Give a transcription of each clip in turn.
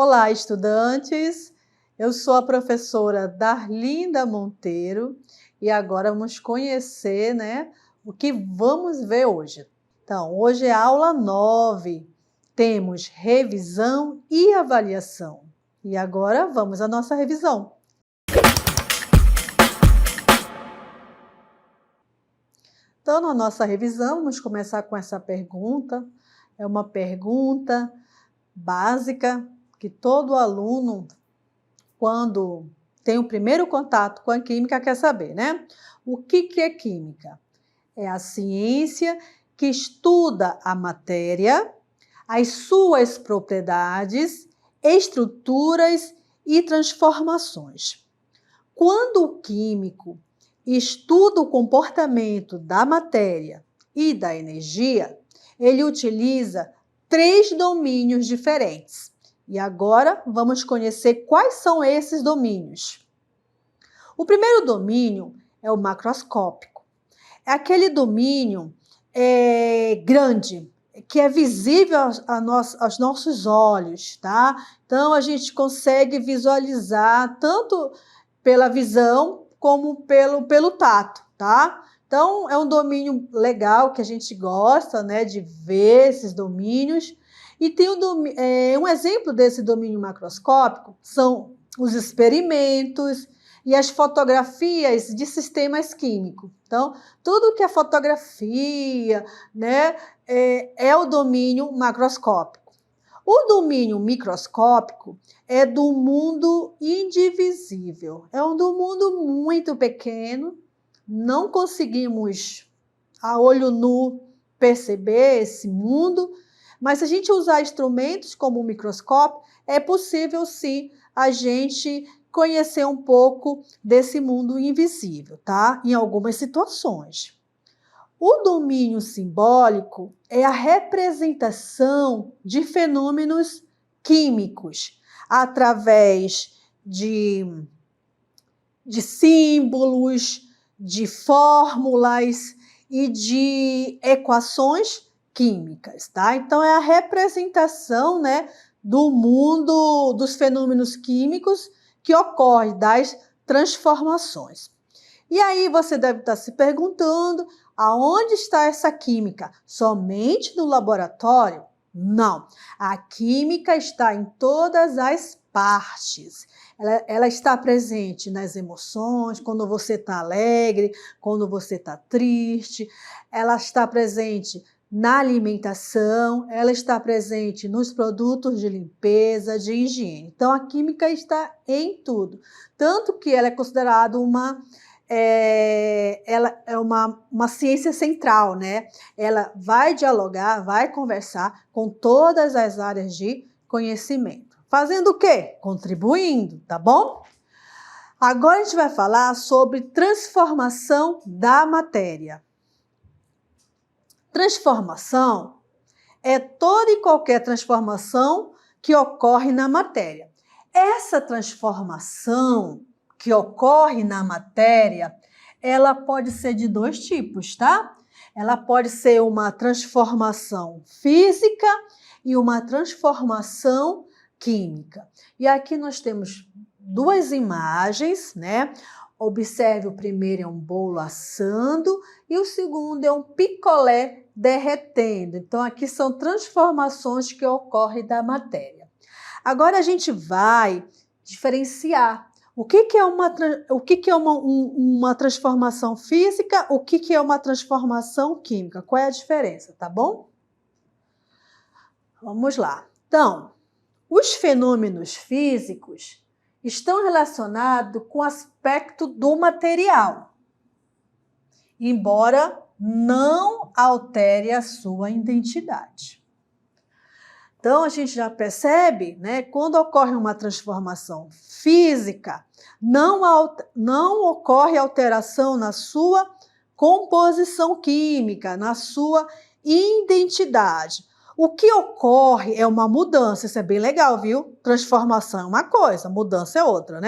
Olá, estudantes! Eu sou a professora Darlinda Monteiro e agora vamos conhecer, o que vamos ver hoje. Então, hoje é a aula 9, temos revisão e avaliação. E agora vamos à nossa revisão. Então, na nossa revisão, vamos começar com essa pergunta. É uma pergunta básica que todo aluno, quando tem o primeiro contato com a química, quer saber, né? O que é química? É a ciência que estuda a matéria, as suas propriedades, estruturas e transformações. Quando o químico estuda o comportamento da matéria e da energia, ele utiliza 3 domínios diferentes. E agora vamos conhecer quais são esses domínios. O primeiro domínio é o macroscópico. É aquele domínio grande, que é visível aos nossos olhos, tá? Então, a gente consegue visualizar tanto pela visão como pelo tato, tá? Então, é um domínio legal que a gente gosta, de ver esses domínios. E tem um exemplo desse domínio macroscópico são os experimentos e as fotografias de sistemas químicos. Então, tudo que é fotografia, é o domínio macroscópico. O domínio microscópico é do mundo indivisível. É um do mundo muito pequeno. Não conseguimos, a olho nu, perceber esse mundo, mas se a gente usar instrumentos como o microscópio, é possível sim a gente conhecer um pouco desse mundo invisível, tá? Em algumas situações. O domínio simbólico é a representação de fenômenos químicos através de símbolos, de fórmulas e de equações químicas, tá? Então, é a representação, do mundo dos fenômenos químicos que ocorre, das transformações. E aí você deve estar se perguntando, aonde está essa química? Somente no laboratório? Não, a química está em todas as partes. Ela está presente nas emoções, quando você está alegre, quando você está triste. Ela está presente na alimentação, ela está presente nos produtos de limpeza, de higiene. Então, a química está em tudo. Tanto que ela é considerada ela é uma ciência central, Ela vai dialogar, vai conversar com todas as áreas de conhecimento. Fazendo o quê? Contribuindo, tá bom? Agora a gente vai falar sobre transformação da matéria. Transformação é toda e qualquer transformação que ocorre na matéria. Essa transformação que ocorre na matéria, ela pode ser de 2 tipos, tá? Ela pode ser uma transformação física e uma transformação química. E aqui nós temos 2 imagens, Observe, o primeiro é um bolo assando e o segundo é um picolé derretendo. Então, aqui são transformações que ocorrem da matéria. Agora, a gente vai diferenciar o que é uma transformação física, o que é uma transformação química. Qual é a diferença, tá bom? Vamos lá. Então, os fenômenos físicos estão relacionados com o aspecto do material, embora não altere a sua identidade. Então, a gente já percebe, quando ocorre uma transformação física, não ocorre alteração na sua composição química, na sua identidade. O que ocorre é uma mudança, isso é bem legal, viu? Transformação é uma coisa, mudança é outra,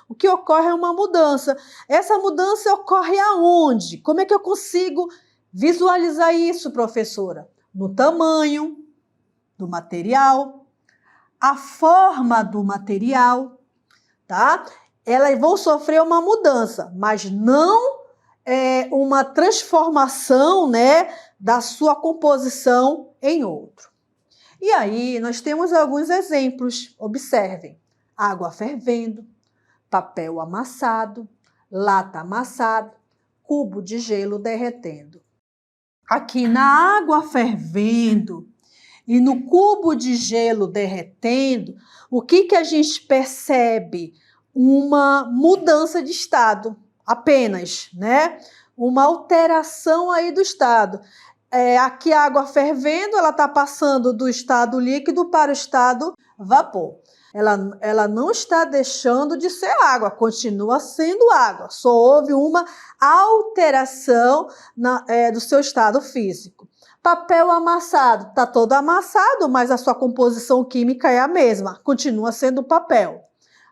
O que ocorre é uma mudança. Essa mudança ocorre aonde? Como é que eu consigo visualizar isso, professora? No tamanho do material, a forma do material, tá? Elas vão sofrer uma mudança, mas não uma transformação, né, da sua composição em outro. E aí, nós temos alguns exemplos. Observem: água fervendo, papel amassado, lata amassada, cubo de gelo derretendo. Aqui na água fervendo e no cubo de gelo derretendo, o que a gente percebe? Uma mudança de estado, apenas, né? Uma alteração aí do estado. Aqui a água fervendo, ela está passando do estado líquido para o estado vapor. Ela não está deixando de ser água, continua sendo água, só houve uma alteração do seu estado físico. Papel amassado, está todo amassado, mas a sua composição química é a mesma, continua sendo papel.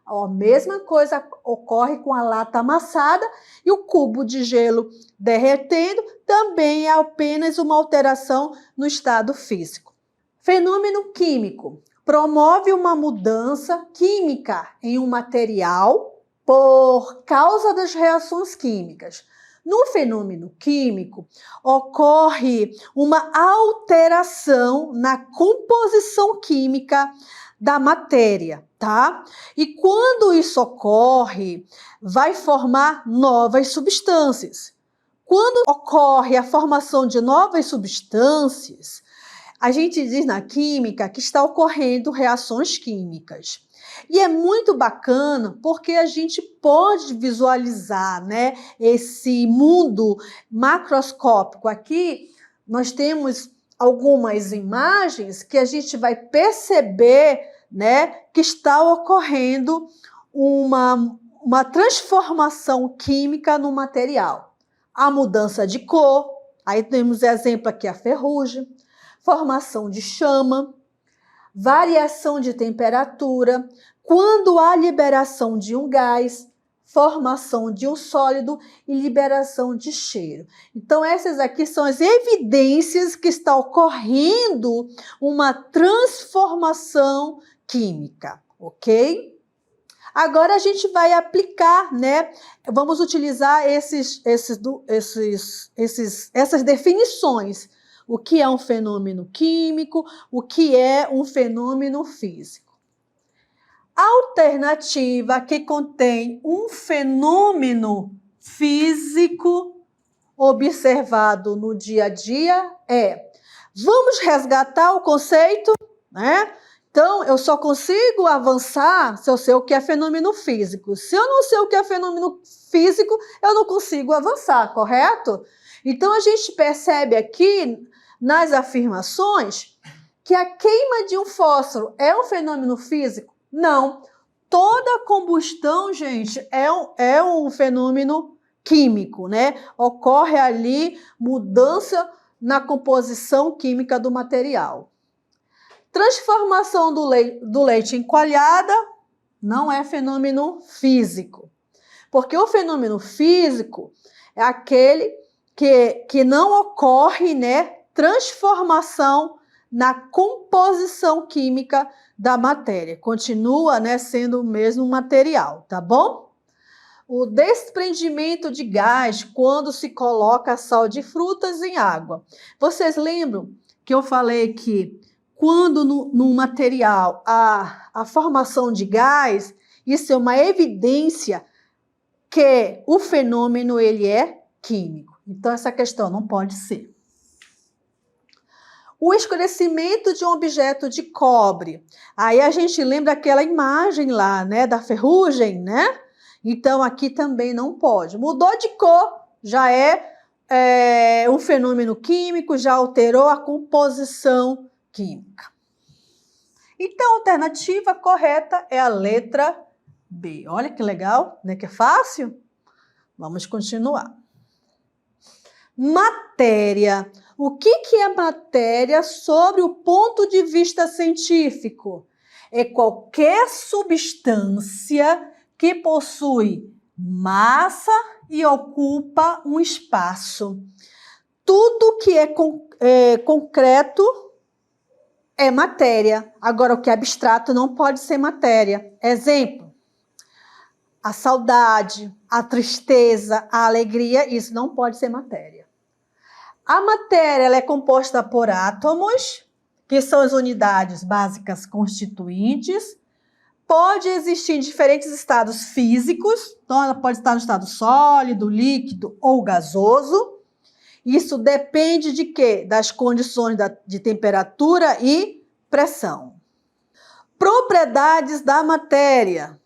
A mesma coisa ocorre com a lata amassada e o cubo de gelo derretendo, também é apenas uma alteração no estado físico. Fenômeno químico promove uma mudança química em um material por causa das reações químicas. No fenômeno químico, ocorre uma alteração na composição química da matéria, tá? E quando isso ocorre, vai formar novas substâncias. Quando ocorre a formação de novas substâncias, a gente diz na química que está ocorrendo reações químicas. E é muito bacana porque a gente pode visualizar, né, esse mundo macroscópico. Aqui nós temos algumas imagens que a gente vai perceber, né, que está ocorrendo uma transformação química no material. A mudança de cor, aí temos exemplo aqui a ferrugem, formação de chama, variação de temperatura, quando há liberação de um gás, formação de um sólido e liberação de cheiro. Então, essas aqui são as evidências que está ocorrendo uma transformação química, ok? Agora a gente vai aplicar, né? Vamos utilizar essas definições. O que é um fenômeno químico, o que é um fenômeno físico. A alternativa que contém um fenômeno físico observado no dia a dia é: vamos resgatar o conceito, né? Então, eu só consigo avançar se eu sei o que é fenômeno físico. Se eu não sei o que é fenômeno físico, eu não consigo avançar, correto? Então, a gente percebe aqui nas afirmações que a queima de um fósforo é um fenômeno físico? Não. Toda combustão, gente, é um fenômeno químico, né? Ocorre ali mudança na composição química do material. Transformação do leite em coalhada não é fenômeno físico, porque o fenômeno físico é aquele que não ocorre, né, transformação na composição química da matéria. Continua, né, sendo o mesmo material, tá bom? O desprendimento de gás quando se coloca sal de frutas em água. Vocês lembram que eu falei que quando no material há a formação de gás, isso é uma evidência que o fenômeno ele é químico. Então, essa questão não pode ser. O escurecimento de um objeto de cobre. Aí a gente lembra aquela imagem lá, né, da ferrugem, né? Então, aqui também não pode. Mudou de cor, já é um fenômeno químico, já alterou a composição química. Então, a alternativa correta é a letra B. Olha que legal, né? Que é fácil. Vamos continuar. Matéria. O que é matéria sobre o ponto de vista científico? É qualquer substância que possui massa e ocupa um espaço. Tudo que é concreto é matéria. Agora, o que é abstrato não pode ser matéria. Exemplo, a saudade, a tristeza, a alegria, isso não pode ser matéria. A matéria ela é composta por átomos, que são as unidades básicas constituintes. Pode existir em diferentes estados físicos, então ela pode estar no estado sólido, líquido ou gasoso. Isso depende de quê? Das condições de temperatura e pressão. Propriedades da matéria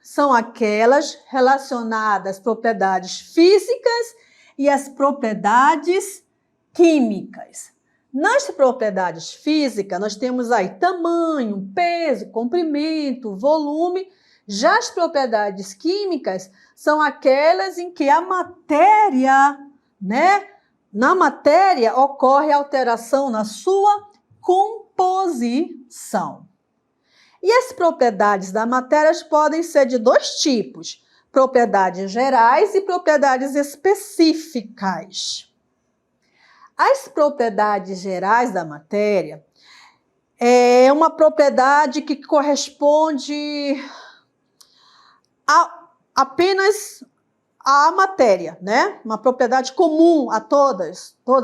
são aquelas relacionadas às propriedades físicas e às propriedades químicas. Nas propriedades físicas, nós temos aí tamanho, peso, comprimento, volume. Já as propriedades químicas são aquelas em que a matéria, na matéria ocorre alteração na sua composição. E as propriedades da matéria podem ser de dois tipos: propriedades gerais e propriedades específicas. As propriedades gerais da matéria é uma propriedade que corresponde apenas à matéria, Uma propriedade comum a toda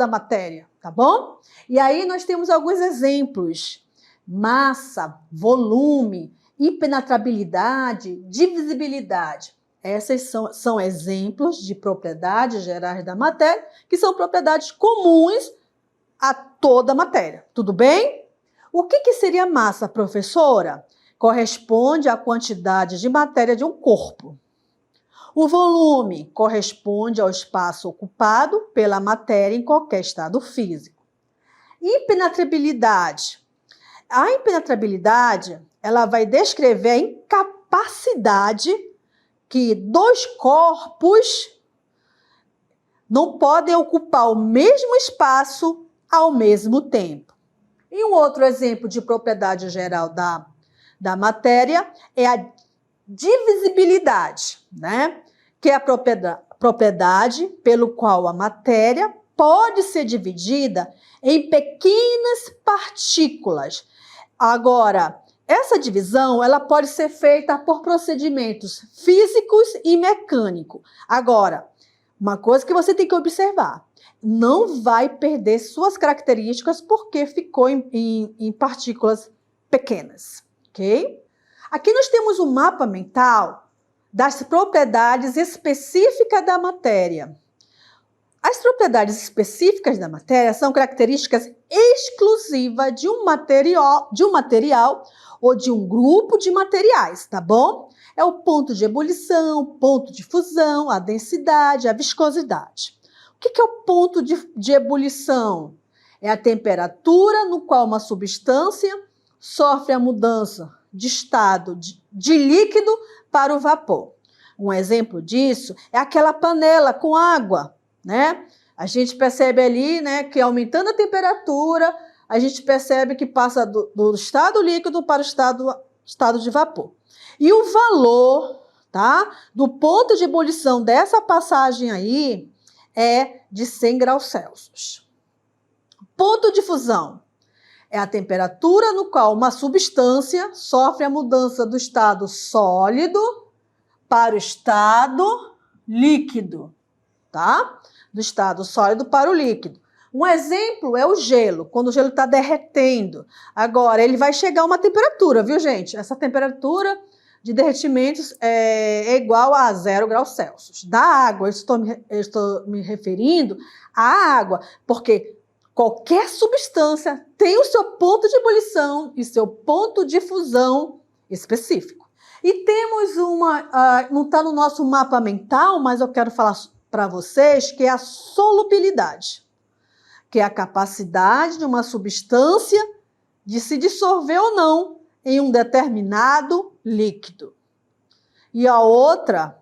a matéria, tá bom? E aí nós temos alguns exemplos: massa, volume, impenetrabilidade, divisibilidade. Essas são exemplos de propriedades gerais da matéria, que são propriedades comuns a toda a matéria. Tudo bem? O que seria massa, professora? Corresponde à quantidade de matéria de um corpo. O volume corresponde ao espaço ocupado pela matéria em qualquer estado físico. Impenetrabilidade. A impenetrabilidade, ela vai descrever a incapacidade que dois corpos não podem ocupar o mesmo espaço ao mesmo tempo. E um outro exemplo de propriedade geral da matéria é a divisibilidade, Que é a propriedade pelo qual a matéria pode ser dividida em pequenas partículas. Agora, essa divisão ela pode ser feita por procedimentos físicos e mecânicos. Agora, uma coisa que você tem que observar: não vai perder suas características porque ficou em partículas pequenas, ok? Aqui nós temos um mapa mental das propriedades específicas da matéria. As propriedades específicas da matéria são características exclusivas de um material ou de um grupo de materiais, tá bom? É o ponto de ebulição, ponto de fusão, a densidade, a viscosidade. O que é o ponto de ebulição? É a temperatura no qual uma substância sofre a mudança de estado de líquido para o vapor. Um exemplo disso é aquela panela com água, A gente percebe ali, que aumentando a temperatura, a gente percebe que passa do estado líquido para o estado de vapor. E o valor, do ponto de ebulição dessa passagem aí é de 100 graus Celsius. Ponto de fusão é a temperatura no qual uma substância sofre a mudança do estado sólido para o estado líquido, Do estado sólido para o líquido. Um exemplo é o gelo, quando o gelo está derretendo. Agora, ele vai chegar a uma temperatura, viu, gente? Essa temperatura de derretimentos é igual a 0 graus Celsius. Da água, eu estou me referindo à água, porque qualquer substância tem o seu ponto de ebulição e seu ponto de fusão específico. E temos não está no nosso mapa mental, mas eu quero falar para vocês, que é a solubilidade, que é a capacidade de uma substância de se dissolver ou não em um determinado líquido. E a outra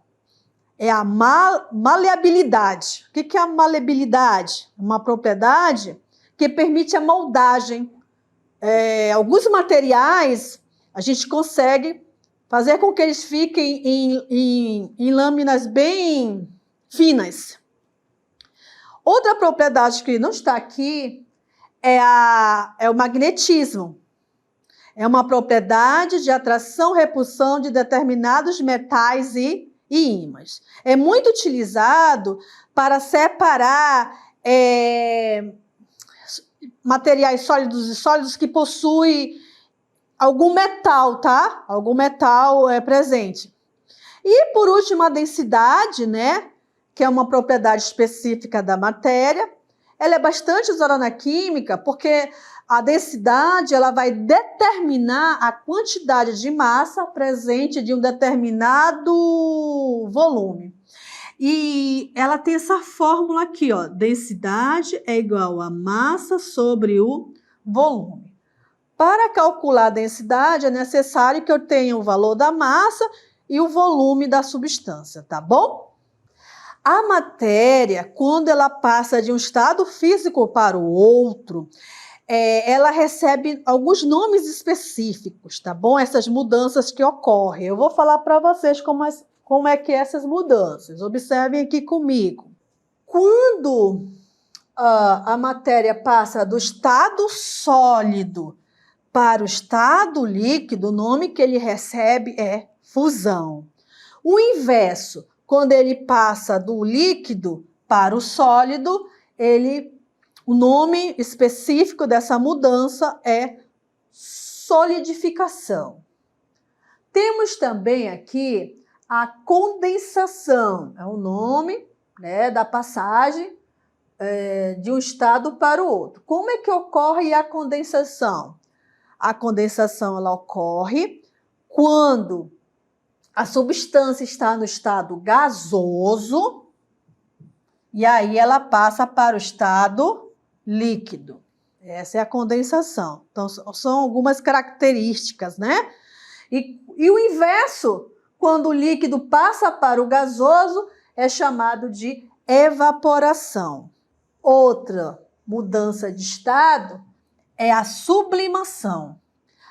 é a maleabilidade. O que é a maleabilidade? Uma propriedade que permite a moldagem. Alguns materiais a gente consegue fazer com que eles fiquem em lâminas bem finas. Outra propriedade que não está aqui é o magnetismo. É uma propriedade de atração-repulsão de determinados metais e ímãs. É muito utilizado para separar materiais sólidos e sólidos que possuem algum metal, tá? Algum metal presente. E, por último, a densidade, né? Que é uma propriedade específica da matéria. Ela é bastante usada na química porque a densidade ela vai determinar a quantidade de massa presente de um determinado volume. E ela tem essa fórmula aqui, ó. Densidade é igual a massa sobre o volume. Para calcular a densidade, é necessário que eu tenha o valor da massa e o volume da substância, tá bom? A matéria, quando ela passa de um estado físico para o outro, ela recebe alguns nomes específicos, tá bom? Essas mudanças que ocorrem. Eu vou falar para vocês como é que é essas mudanças. Observem aqui comigo. Quando a matéria passa do estado sólido para o estado líquido, o nome que ele recebe é fusão. O inverso, quando ele passa do líquido para o sólido, o nome específico dessa mudança é solidificação. Temos também aqui a condensação, é o nome, né, da passagem de um estado para o outro. Como é que ocorre a condensação? A condensação ela ocorre quando a substância está no estado gasoso e aí ela passa para o estado líquido. Essa é a condensação. Então, são algumas características, né? E o inverso, quando o líquido passa para o gasoso, é chamado de evaporação. Outra mudança de estado é a sublimação.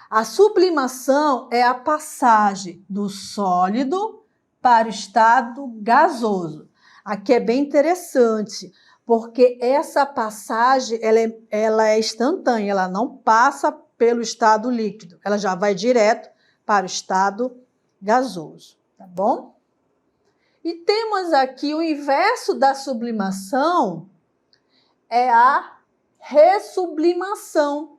A sublimação é a passagem do sólido para o estado gasoso. Aqui é bem interessante, porque essa passagem ela é instantânea, ela não passa pelo estado líquido, ela já vai direto para o estado gasoso, tá bom? E temos aqui o inverso da sublimação, é a ressublimação,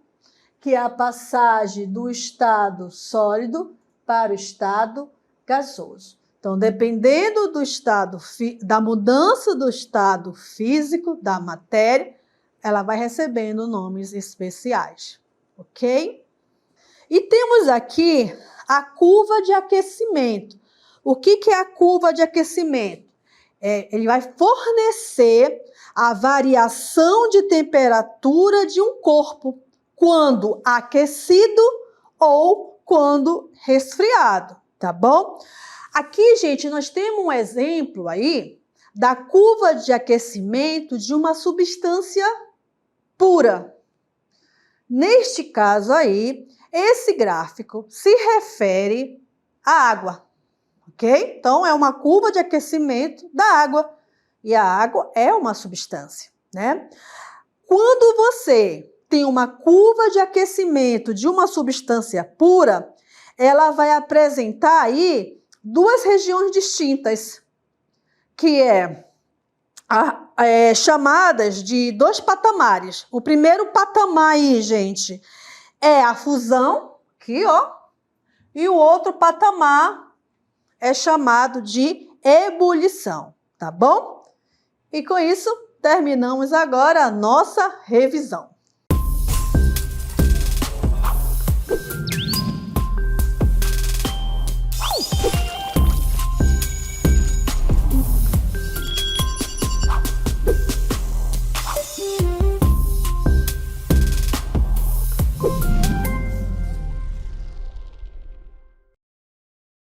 que é a passagem do estado sólido para o estado gasoso. Então, dependendo do estado, da mudança do estado físico da matéria, ela vai recebendo nomes especiais, ok? E temos aqui a curva de aquecimento. O que é a curva de aquecimento? Ele vai fornecer a variação de temperatura de um corpo quando aquecido ou quando resfriado, tá bom? Aqui, gente, nós temos um exemplo aí da curva de aquecimento de uma substância pura. Neste caso aí, esse gráfico se refere à água, ok? Então, é uma curva de aquecimento da água. E a água é uma substância, né? Quando você tem uma curva de aquecimento de uma substância pura, ela vai apresentar aí duas regiões distintas, que chamadas de dois patamares. O primeiro patamar aí, gente, é a fusão, aqui, ó, e o outro patamar é chamado de ebulição, tá bom? E com isso, terminamos agora a nossa revisão.